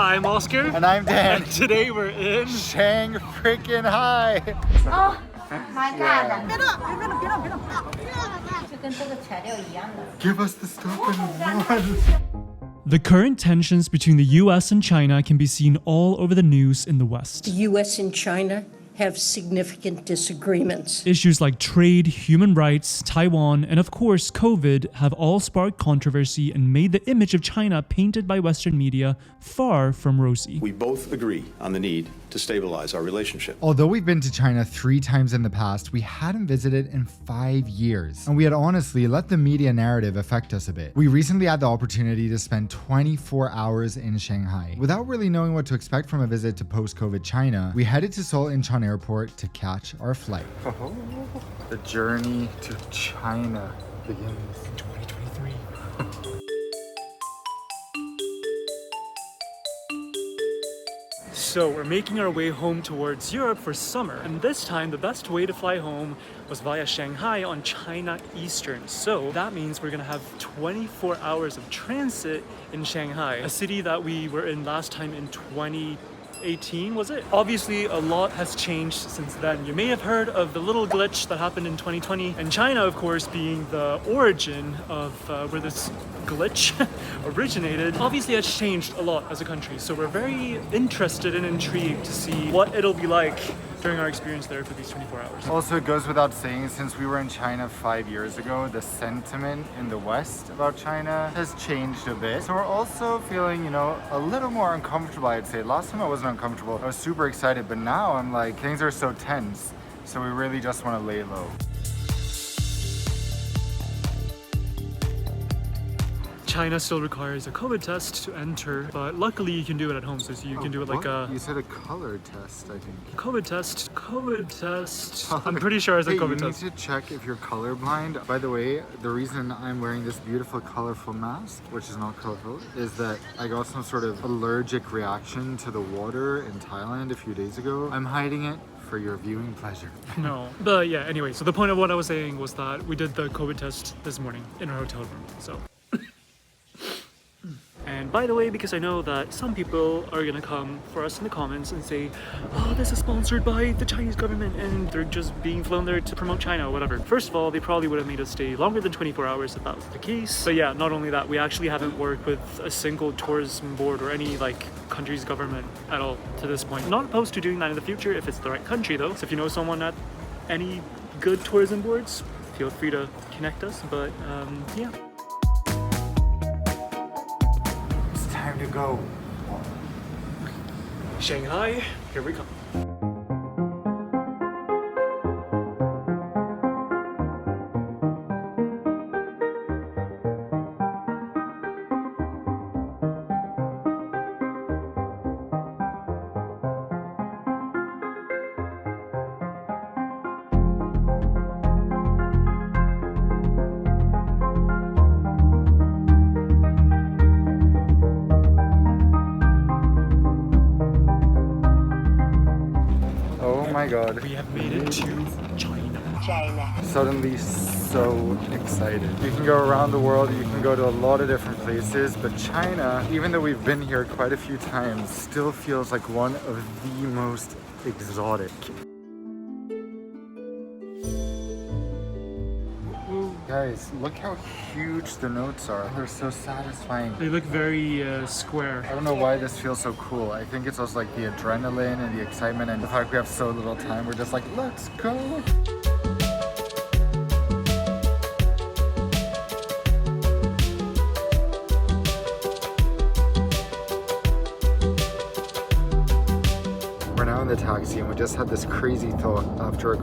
I'm Oskar. And I'm Dan. And today we're in Shanghai. Oh my god. Give us the stuff and run. The current tensions between the US and China can be seen all over the news in the West. The U.S. and China have significant disagreements. Issues like trade, human rights, Taiwan, and of course COVID have all sparked controversy and made the image of China painted by Western media far from rosy. We both agree on the need to stabilize our relationship. Although we've been to China 3 times in the past, we hadn't visited in 5 years. And we had honestly let the media narrative affect us a bit. We recently had the opportunity to spend 24 hours in Shanghai. Without really knowing what to expect from a visit to post-COVID China, we headed to Seoul Incheon Airport to catch our flight. Oh, the journey to China begins in 2023. So we're making our way home towards Europe for summer, and this time the best way to fly home was via Shanghai on China Eastern. So that means we're gonna have 24 hours of transit in Shanghai, a city that we were in last time in 2018, was it? Obviously, a lot has changed since then. You may have heard of the little glitch that happened in 2020, and China, of course, being the origin of where this glitch originated. Obviously, it's changed a lot as a country, so we're very interested and intrigued to see what it'll be like during our experience there for these 24 hours. Also, it goes without saying, since we were in China 5 years ago, the sentiment in the West about China has changed a bit. So we're also feeling, a little more uncomfortable, I'd say. Last time I wasn't uncomfortable. I was super excited, but now I'm like, things are so tense. So we really just want to lay low. China still requires a COVID test to enter, but luckily you can do it at home, so you can do it like a... You said a color test, I think. COVID test. I'm pretty sure it's a COVID test. You need to check if you're colorblind. By the way, the reason I'm wearing this beautiful colorful mask, which is not colorful, is that I got some sort of allergic reaction to the water in Thailand a few days ago. I'm hiding it for your viewing pleasure. No. But yeah, anyway, so the point of what I was saying was that we did the COVID test this morning in our hotel room, so... And by the way, because I know that some people are gonna come for us in the comments and say, oh, this is sponsored by the Chinese government and they're just being flown there to promote China or whatever. First of all, they probably would have made us stay longer than 24 hours if that was the case. But yeah, not only that, we actually haven't worked with a single tourism board or any country's government at all to this point. Not opposed to doing that in the future if it's the right country though. So if you know someone at any good tourism boards, feel free to connect us, but yeah. Time to go. Shanghai, here we come. Oh my god. We have made it to China. Suddenly so excited. You can go around the world, you can go to a lot of different places, but China, even though we've been here quite a few times, still feels like one of the most exotic. Guys, look how huge the notes are. They're so satisfying. They look very square. I don't know why this feels so cool. I think it's also like the adrenaline and the excitement and the fact we have so little time. We're just like, let's go. We're now in the taxi and we just had this crazy thought after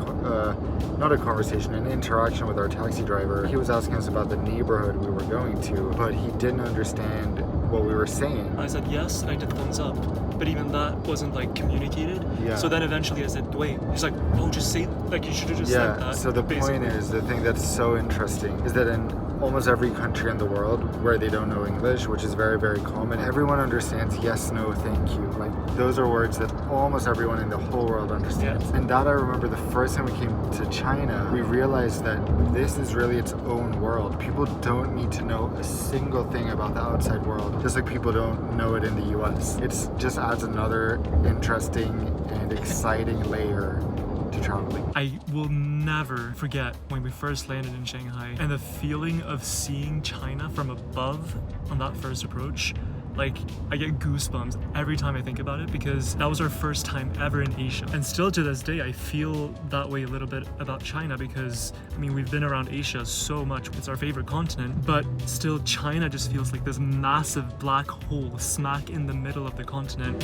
not a conversation, an interaction with our taxi driver. He was asking us about the neighborhood we were going to, but he didn't understand what we were saying. I said yes, and I did thumbs up, but even that wasn't communicated. Yeah. So then eventually I said, wait. He's like, oh, just say, you should have just said that. So the point is, the thing that's so interesting is that in almost every country in the world where they don't know English, which is very, very common. Everyone understands yes, no, thank you. Like those are words that almost everyone in the whole world understands. Yeah. And that I remember the first time we came to China, we realized that this is really its own world. People don't need to know a single thing about the outside world, just like people don't know it in the US. It just adds another interesting and exciting layer to traveling. I will never forget when we first landed in Shanghai and the feeling of seeing China from above on that first approach. Like, I get goosebumps every time I think about it because that was our first time ever in Asia. And still to this day, I feel that way a little bit about China because, I mean, we've been around Asia so much. It's our favorite continent, but still China just feels like this massive black hole smack in the middle of the continent.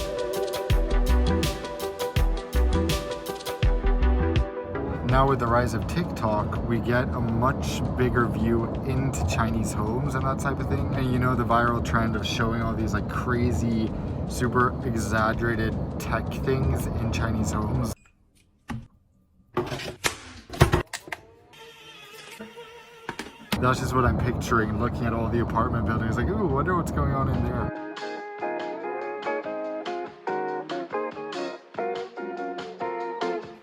Now with the rise of TikTok, we get a much bigger view into Chinese homes and that type of thing. And you know the viral trend of showing all these like crazy, super exaggerated tech things in Chinese homes. That's just what I'm picturing, looking at all the apartment buildings, like, ooh, wonder what's going on in there.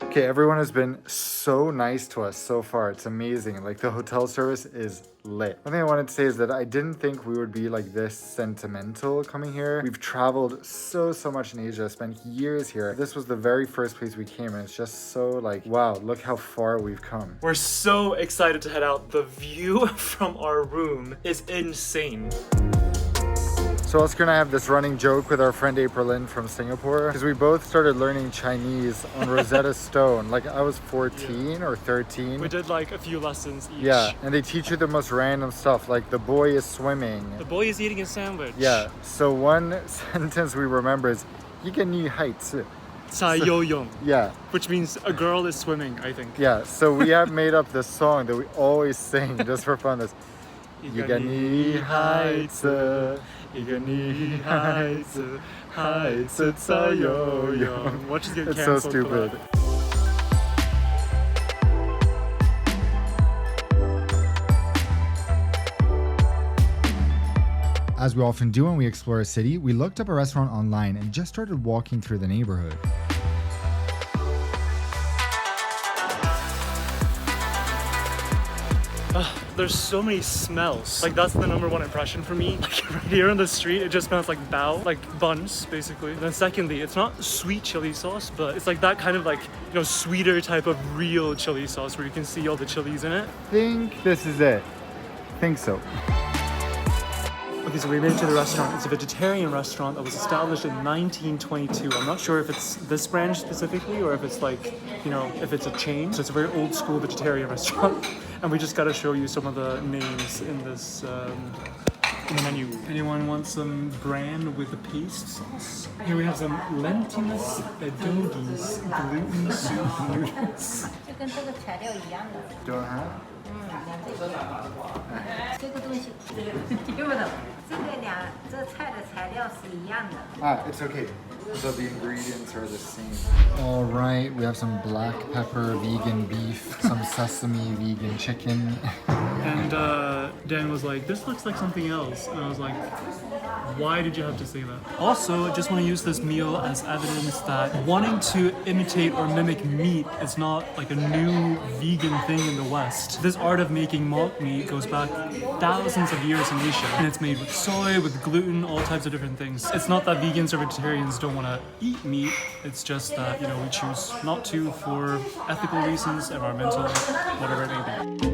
Okay, everyone has been so nice to us so far. It's amazing. Like the hotel service is lit. One thing I wanted to say is that I didn't think we would be like this sentimental coming here. We've traveled so much in Asia, spent years here. This was the very first place we came and it's just so like, wow, look how far we've come. We're so excited to head out. The view from our room is insane. So Oskar and I have this running joke with our friend April Lynn from Singapore because we both started learning Chinese on Rosetta Stone. Like I was 14 or 13. We did like a few lessons each. Yeah, and they teach you the most random stuff, like the boy is swimming. The boy is eating a sandwich. Yeah, so one sentence we remember is 一个女孩子. 在游泳. Yeah. Which means a girl is swimming, I think. Yeah, so we have made up this song that we always sing just for fun. This 一个女孩子 一个女孩子孩子在游泳 Watch us get It's so canceled for stupid. that. As we often do when we explore a city, we looked up a restaurant online and just started walking through the neighborhood. There's so many smells. Like that's the number one impression for me. Like right here on the street, it just smells like bao, like buns basically. And then secondly, it's not sweet chili sauce, but it's like that kind of like, you know, sweeter type of real chili sauce where you can see all the chilies in it. I think this is it. Think so. Okay, so we made it to the restaurant. It's a vegetarian restaurant that was established in 1922. I'm not sure if it's this branch specifically or if it's like, you know, if it's a chain. So it's a very old school vegetarian restaurant. And we just got to show you some of the names in this in the menu. Anyone want some bran with the paste sauce? Here we have some lentiless edogis gluten soup noodles. 就跟这个材料一样的。 Don't have? 这个东西听不懂。这菜的材料是一样的。 Ah, it's okay. So the ingredients are the same. All right, we have some black pepper vegan beef, some sesame vegan chicken. And Dan was like, this looks like something else. And I was like, why did you have to say that? Also, I just want to use this meal as evidence that wanting to imitate or mimic meat is not like a new vegan thing in the West. This art of making mock meat goes back thousands of years in Asia. And it's made with soy, with gluten, all types of different things. It's not that vegans or vegetarians don't want to eat meat. It's just that, you know, we choose not to for ethical reasons, environmental, whatever it may be.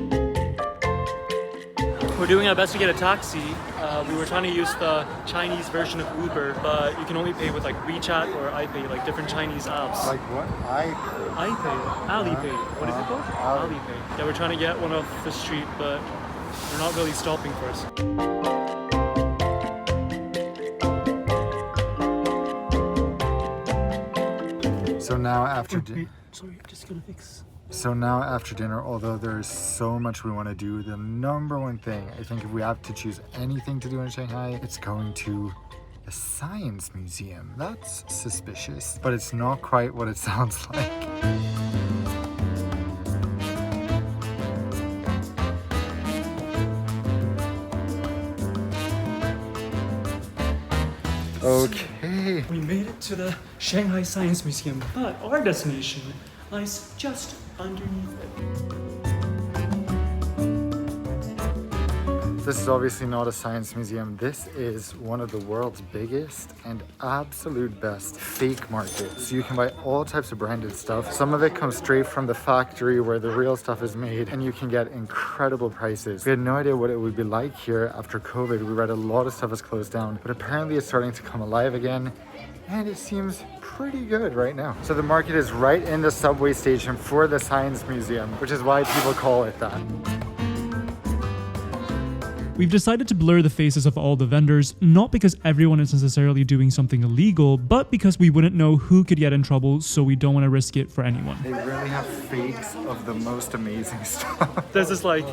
We're doing our best to get a taxi. We were trying to use the Chinese version of Uber, but you can only pay with like WeChat or iPay, like different Chinese apps. Like what? iPay, Alipay. What is it called? Ali. Alipay. Yeah, we're trying to get one off the street, but they're not really stopping for us. So now after Sorry, I'm just gonna fix. So now after dinner, although there's so much we want to do, the number one thing, I think if we have to choose anything to do in Shanghai, it's going to the Science Museum. That's suspicious, but it's not quite what it sounds like. Hey. We made it to the Shanghai Science Museum, but our destination lies just underneath it. This is obviously not a science museum. This is one of the world's biggest and absolute best fake markets. You can buy all types of branded stuff. Some of it comes straight from the factory where the real stuff is made, and you can get incredible prices. We had no idea what it would be like here after COVID. We read a lot of stuff has closed down, but apparently it's starting to come alive again, and it seems pretty good right now. So the market is right in the subway station for the Science Museum, which is why people call it that. We've decided to blur the faces of all the vendors, not because everyone is necessarily doing something illegal, but because we wouldn't know who could get in trouble, so we don't want to risk it for anyone. They really have fakes of the most amazing stuff. This is like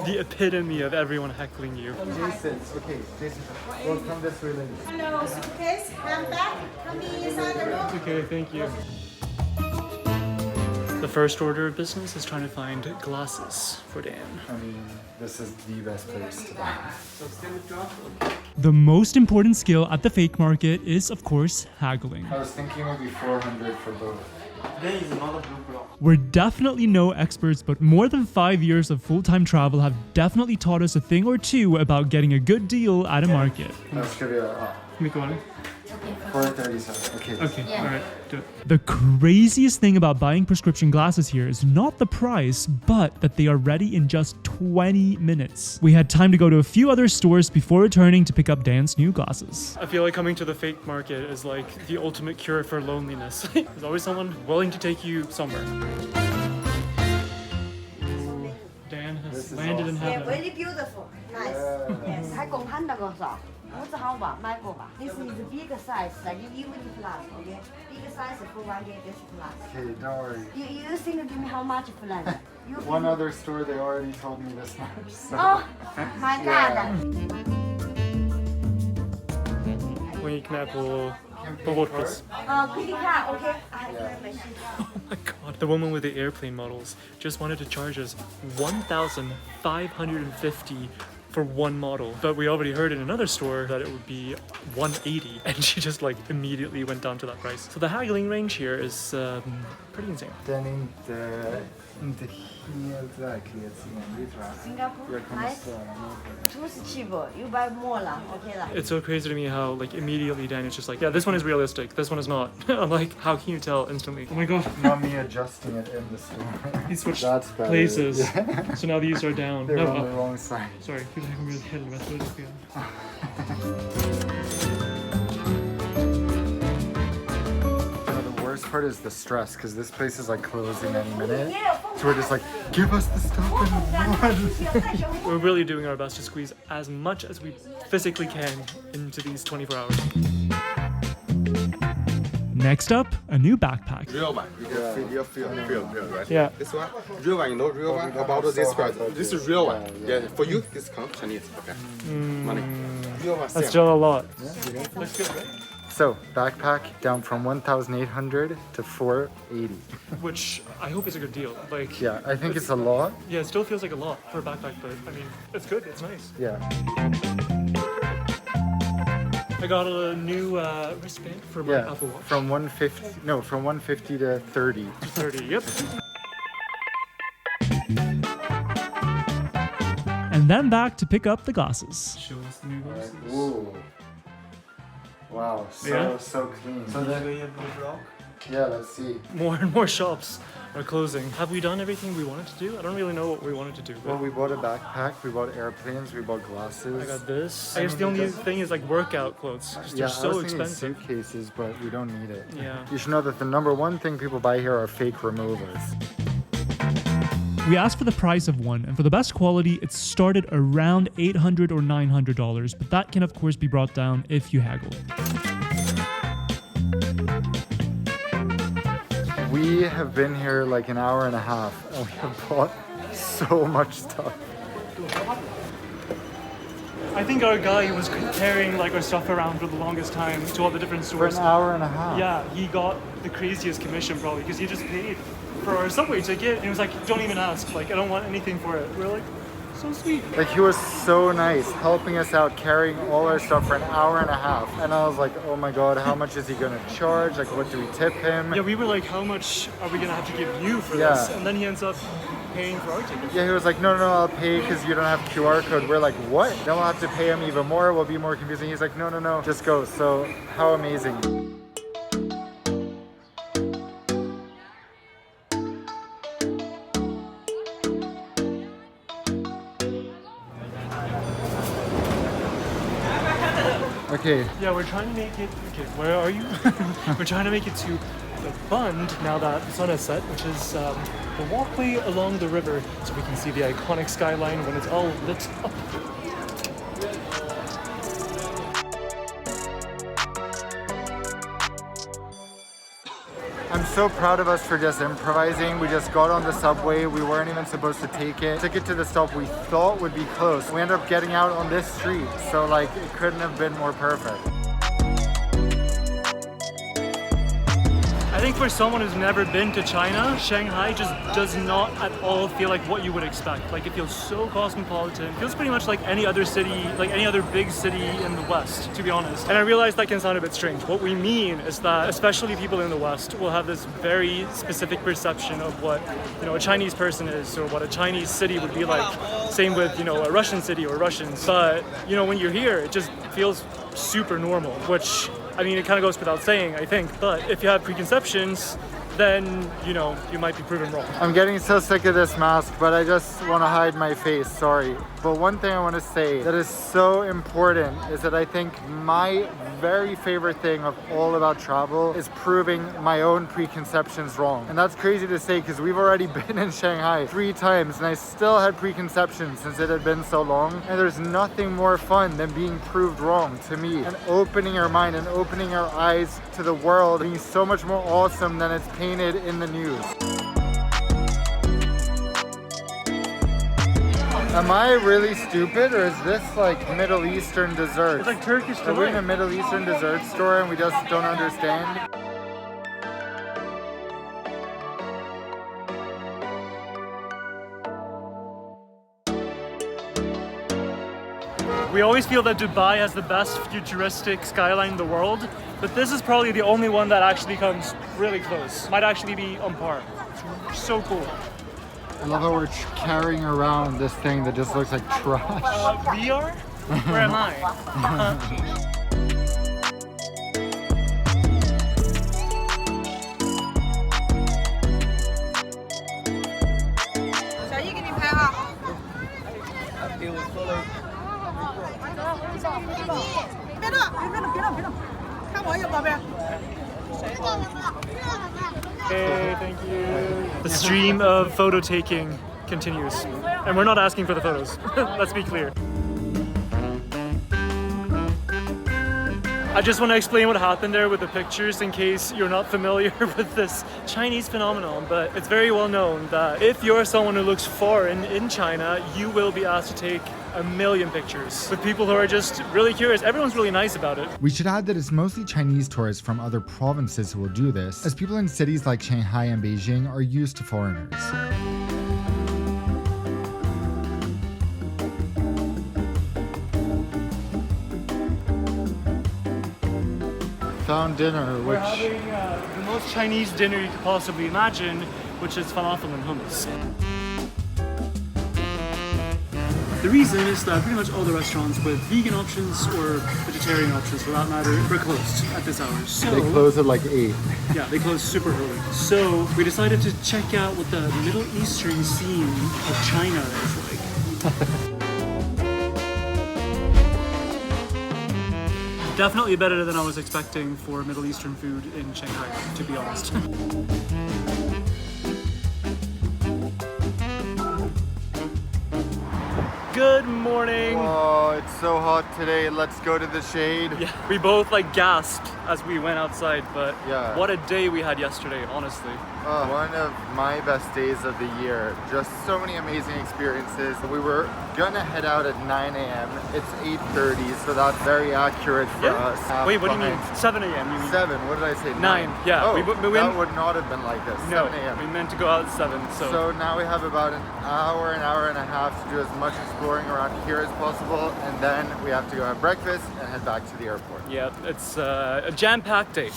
the epitome of everyone heckling you. Jason, okay, Jason, well, come this way, ladies. Hello, suitcase, handbag, come inside the room. Okay, thank you. The first order of business is trying to find glasses for Dan. I mean, this is the best place to buy. The most important skill at the fake market is, of course, haggling. I was thinking it would be 400 for both. We're definitely no experts, but more than 5 years of full-time travel have definitely taught us a thing or two about getting a good deal at a market. Let's give you a 437. Okay. Okay, alright, do it. The craziest thing about buying prescription glasses here is not the price, but that they are ready in just 20 minutes. We had time to go to a few other stores before returning to pick up Dan's new glasses. I feel like coming to the fake market is like the ultimate cure for loneliness. There's always someone willing to take you somewhere. Dan has landed in heaven. Very beautiful, nice. Yes. 还共产那个啥，我只好吧买过吧。This is the big size, like you will plus, okay? Big size for one get this plus. Okay, don't worry. You think give me how much plan? You One other store, they already told me this much. So. Oh my God! We can podpis. Credit card, okay? I have your machine. Oh my god. The woman with the airplane models just wanted to charge us $1,550 for one model. But we already heard in another store that it would be $180, and she just like immediately went down to that price. So the haggling range here is pretty insane. Den inte helt verklighetsnämlig tror jag. Singapore, Jag kommer nice. störa mig. Too cheaper. You buy more lah, okay lah. It's so crazy to me how like immediately Dan is just like, yeah, this one is realistic, this one is not. I'm like, how can you tell instantly? Oh my god. Not me adjusting it in the store. He switched That's better. places. Yeah. So now these are down. They're No, on the up. wrong side. Sorry, jag kommer bli helvete upp igen. The worst part is the stress because this place is like closing any minute. So we're just like, give us the stuff and run. We're really doing our best to squeeze as much as we physically can into these 24 hours. Next up, a new backpack. Real one, you can feel, right? Yeah. This one, real one, you know, real one about this price. This is real one. Yeah, for you, discount Chinese. Okay. Money. Real one. That's same. still a lot. Looks good, right? So backpack down from 1,800 to 480. Which I hope is a good deal. Like, Yeah, I think it's a lot. yeah, it still feels like a lot for a backpack, but I mean, it's good, it's nice. Yeah. I got a new wristband for my Yeah. Apple Watch. From 150 to 30. 30, yep. And then back to pick up the glasses. Show us the new glasses. Whoa. Wow, Yeah. so clean. So then, yeah, let's see. More and more shops are closing. Have we done everything we wanted to do? I don't really know what we wanted to do. Well, But we bought a backpack, we bought airplanes, we bought glasses. I got this. I guess the only thing is like workout clothes. 'Cause Yeah, they're so I was thinking expensive. suitcases, but we don't need it. Yeah. You should know that the number one thing people buy here are fake removers. We asked for the price of one, and for the best quality, it started around $800 or $900, but that can of course be brought down if you haggle. We have been here like an hour and a half, and we have bought so much stuff. I think our guy was carrying like our stuff around for the longest time to all the different For stores. an hour and a half. Yeah, he got the craziest commission probably because he just paid for our subway ticket and he was like, don't even ask, like I don't want anything for it. We're like, so sweet. Like, he was so nice, helping us out, carrying all our stuff for an hour and a half. And I was like, oh my god, how much is he gonna charge? Like, what do we tip him? Yeah, we were like, how much are we gonna have to give you for Yeah. this? And then he ends up paying for our ticket. Yeah, he was like, no, I'll pay because you don't have QR code. We're like, what? Then we'll have to pay him even more. We'll be more confusing. He's like, no, just go. So how amazing. Okay. Yeah, we're trying to make it. Okay, where are you? We're trying to make it to the Bund now that the sun has set, which is the walkway along the river, so we can see the iconic skyline when it's all lit up. I'm so proud of us for just improvising. We just got on the subway. We weren't even supposed to take it. Took it to the stop we thought would be close. We ended up getting out on this street. So like, it couldn't have been more perfect. I think for someone who's never been to China, Shanghai just does not at all feel like what you would expect. Like, it feels so cosmopolitan. It feels pretty much like any other city, like any other big city in the West, to be honest. And I realize that can sound a bit strange. What we mean is that especially people in the West will have this very specific perception of what, you know, a Chinese person is or what a Chinese city would be like. Same with, you know, a Russian city or Russians. But, you know, when you're here, it just feels super normal, which, I mean, it kind of goes without saying, I think, but if you have preconceptions, then, you know, you might be proven wrong. I'm getting so sick of this mask, but I just want to hide my face, sorry. But one thing I want to say that is so important is that I think my very favorite thing of all about travel is proving my own preconceptions wrong. And that's crazy to say because we've already been in Shanghai 3 times and I still had preconceptions since it had been so long. And there's nothing more fun than being proved wrong to me and opening our mind and opening our eyes to the world being so much more awesome than it's painted in the news. Am I really stupid or is this like Middle Eastern dessert? It's like Turkish Are we in a delight. Middle Eastern dessert store and we just don't understand? We always feel that Dubai has the best futuristic skyline in the world, but this is probably the only one that actually comes really close. Might actually be on par. It's so cool. I love how we're carrying around this thing that just looks like trash. We are? Where am I? Okay, thank you. The stream of photo taking continues. And we're not asking for the photos. Let's be clear. I just want to explain what happened there with the pictures in case you're not familiar with this Chinese phenomenon, but it's very well known that if you're someone who looks foreign in China, you will be asked to take 1,000,000 pictures with people who are just really curious. Everyone's really nice about it. We should add that it's mostly Chinese tourists from other provinces who will do this, as people in cities like Shanghai and Beijing are used to foreigners. Found dinner, We're which having the most Chinese dinner you could possibly imagine, which is falafel and hummus. The reason is that pretty much all the restaurants with vegan options or vegetarian options, for that matter, were closed at this hour. So they close at like 8. yeah, they closed super early. So we decided to check out what the Middle Eastern scene of China is like. Definitely better than I was expecting for Middle Eastern food in Shanghai, to be honest. Good morning. Oh, it's so hot today. Let's go to the shade. Yeah, we both like gasped as we went outside, but Yeah. what a day we had yesterday, honestly. One of my best days of the year. Just so many amazing experiences. We were gonna head out at 9 a.m. It's 8:30, so that's very accurate for us. Wait, what do you mean? Behind 7 a.m. you mean? 7, what did I say? 9, yeah. Oh, We that would not have been like this. No, 7 a.m. we meant to go out at 7, So now we have about an hour and a half to do as much exploring around here as possible, and then we have to go have breakfast and head back to the airport. yeah, it's a jam-packed day.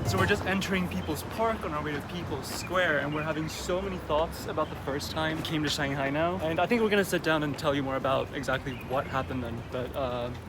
So we're just entering People's Park on our way to People's Square, and we're having so many thoughts about the first time we came to Shanghai now. And I think we're gonna sit down and tell you more about exactly what happened then. But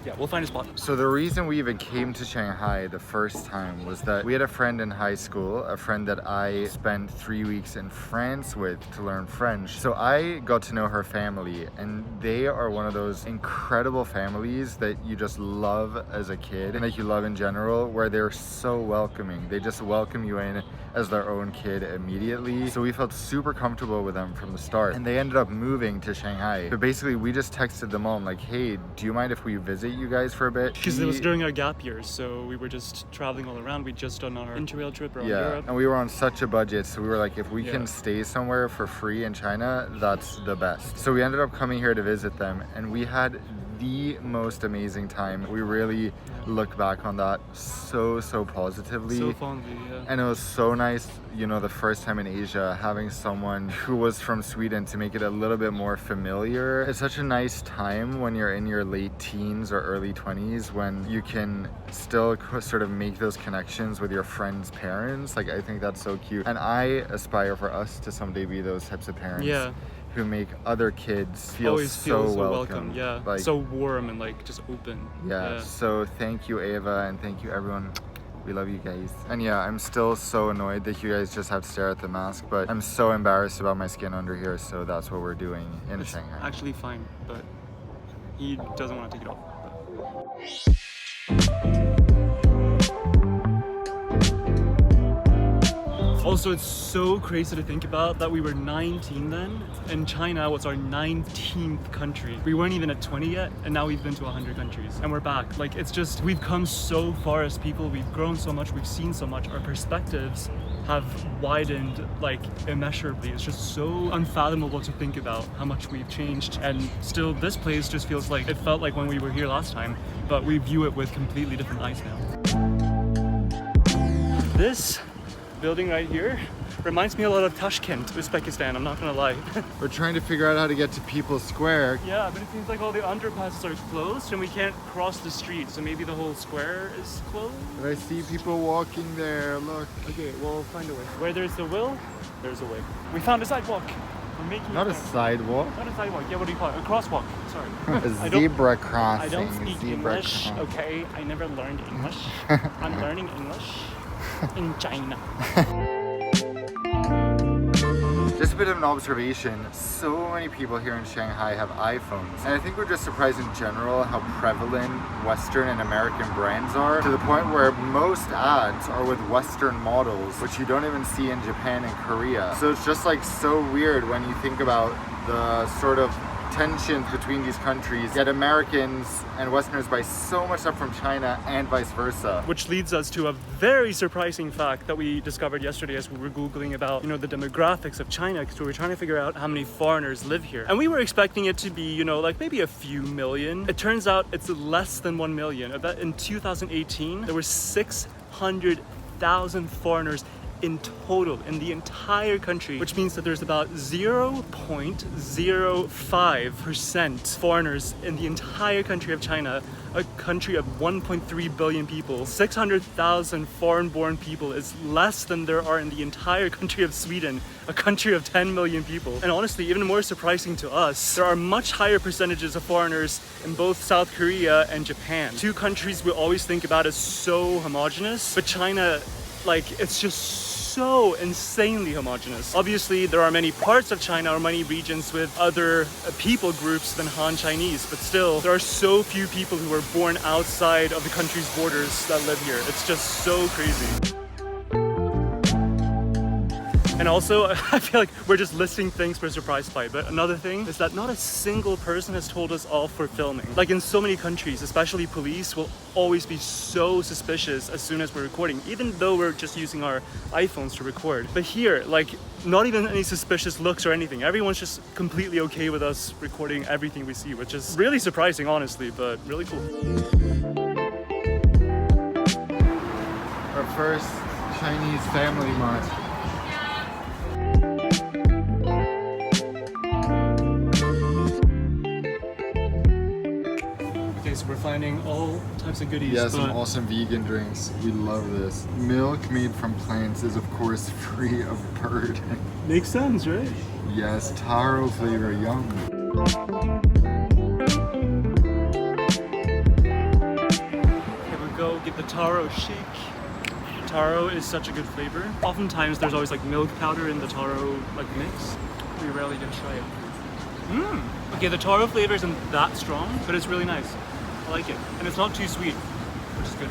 yeah, we'll find a spot. So the reason we even came to Shanghai the first time was that we had a friend in high school, a friend that I spent 3 weeks in France with to learn French. So I got to know her family, and they are one of those incredible families that you just love as a kid and that you love in general, where they're so welcoming. They just welcome you in as their own kid immediately. So we felt super comfortable with them from the start, and they ended up moving to Shanghai. But basically we just texted the mom like, hey, do you mind if we visit you guys for a bit? Because it was during our gap years, so we were just traveling all around. We'd just done our interrail trip around Europe. And we were on such a budget, so we were like, if we Yeah. can stay somewhere for free in China, that's the best. So we ended up coming here to visit them, and we had the most amazing time. We really look back on that so positively. So fondly, yeah. And it was so nice, you know, the first time in Asia, having someone who was from Sweden to make it a little bit more familiar. It's such a nice time when you're in your late teens or early 20s, when you can still sort of make those connections with your friends' parents. Like, I think that's so cute. And I aspire for us to someday be those types of parents. Yeah. Who make other kids feel Always so feels welcome. yeah. Like, So warm and like just open. yeah. So thank you, Ava, and thank you, everyone. We love you guys. And yeah, I'm still so annoyed that you guys just have to stare at the mask, but I'm so embarrassed about my skin under here, so that's what we're doing in It's Shanghai. actually fine, but he doesn't want to take it off. Also, it's so crazy to think about that we were 19 then, and China was our 19th country. We weren't even at 20 yet, and now we've been to 100 countries, and we're back. Like, it's just, we've come so far as people, we've grown so much, we've seen so much, our perspectives have widened like immeasurably. It's just so unfathomable to think about how much we've changed, and still this place just feels like, it felt like when we were here last time, but we view it with completely different eyes now. This building right here reminds me a lot of Tashkent, Uzbekistan, I'm not gonna lie. We're trying to figure out how to get to People's Square. Yeah, but it seems like all the underpasses are closed and we can't cross the street, so maybe the whole square is closed? But I see people walking there, look. Okay, we'll find a way. Where there's a will, there's a way. We found a sidewalk. We're making Not it a there. sidewalk. Not a sidewalk, yeah, what do you call it? A crosswalk, sorry. A zebra crossing. I don't speak Zebra English, crossing. okay? I never learned English. I'm learning English in China. Just a bit of an observation, so many people here in Shanghai have iPhones, and I think we're just surprised in general how prevalent Western and American brands are, to the point where most ads are with Western models, which you don't even see in Japan and Korea. So it's just like so weird when you think about the sort of tensions between these countries, yet Americans and Westerners buy so much stuff from China and vice versa. Which leads us to a very surprising fact that we discovered yesterday as we were Googling about, you know, the demographics of China, because we were trying to figure out how many foreigners live here. And we were expecting it to be, you know, like maybe a few million. It turns out it's less than 1 million. I bet in 2018, there were 600,000 foreigners in total in the entire country, which means that there's about 0.05% foreigners in the entire country of China, a country of 1.3 billion people. 600,000 foreign-born people is less than there are in the entire country of Sweden, a country of 10 million people. And honestly, even more surprising to us, there are much higher percentages of foreigners in both South Korea and Japan. Two countries we always think about as so homogenous, but China, like, it's just so insanely homogenous. Obviously, there are many parts of China or many regions with other people groups than Han Chinese, but still, there are so few people who are born outside of the country's borders that live here. It's just so crazy. And also, I feel like we're just listing things for surprise bite, but another thing is that not a single person has told us off for filming. Like in so many countries, especially police will always be so suspicious as soon as we're recording, even though we're just using our iPhones to record. But here, like, not even any suspicious looks or anything. Everyone's just completely okay with us recording everything we see, which is really surprising, honestly, but really cool. Our first Chinese family mart. So we're finding all types of goodies. Yes, and awesome vegan drinks. We love this. Milk made from plants is of course free of burden. Makes sense, right? Yes, taro flavor, yum. Here we go, get the taro shake. Taro is such a good flavor. Oftentimes there's always like milk powder in the taro like mix. We rarely get to try it. Okay, the taro flavor isn't that strong, but it's really nice. I like it. And it's not too sweet, which is good.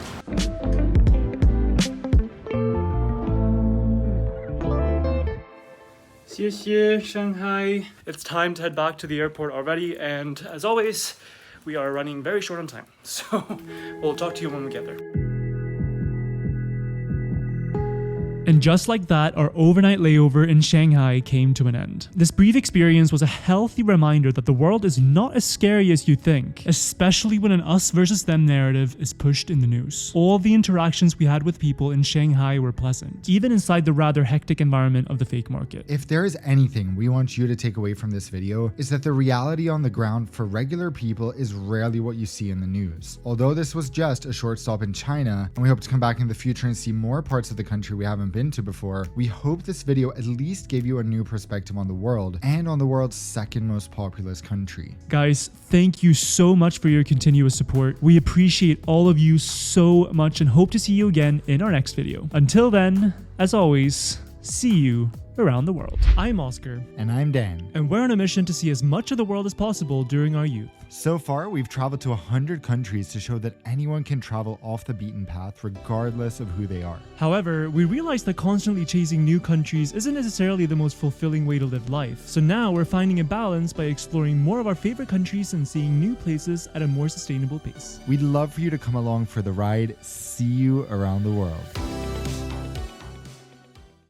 Xie Shanghai. It's time to head back to the airport already, and as always, we are running very short on time. So we'll talk to you when we get there. And just like that, our overnight layover in Shanghai came to an end. This brief experience was a healthy reminder that the world is not as scary as you think, especially when an us versus them narrative is pushed in the news. All the interactions we had with people in Shanghai were pleasant, even inside the rather hectic environment of the fake market. If there is anything we want you to take away from this video, is that the reality on the ground for regular people is rarely what you see in the news. Although this was just a short stop in China, and we hope to come back in the future and see more parts of the country we haven't been to before, we hope this video at least gave you a new perspective on the world and on the world's second most populous country. Guys, thank you so much for your continuous support. We appreciate all of you so much and hope to see you again in our next video. Until then, as always, see you around the world. I'm Oskar. And I'm Dan. And we're on a mission to see as much of the world as possible during our youth. So far, we've traveled to 100 countries to show that anyone can travel off the beaten path regardless of who they are. However, we realized that constantly chasing new countries isn't necessarily the most fulfilling way to live life. So now we're finding a balance by exploring more of our favorite countries and seeing new places at a more sustainable pace. We'd love for you to come along for the ride. See you around the world.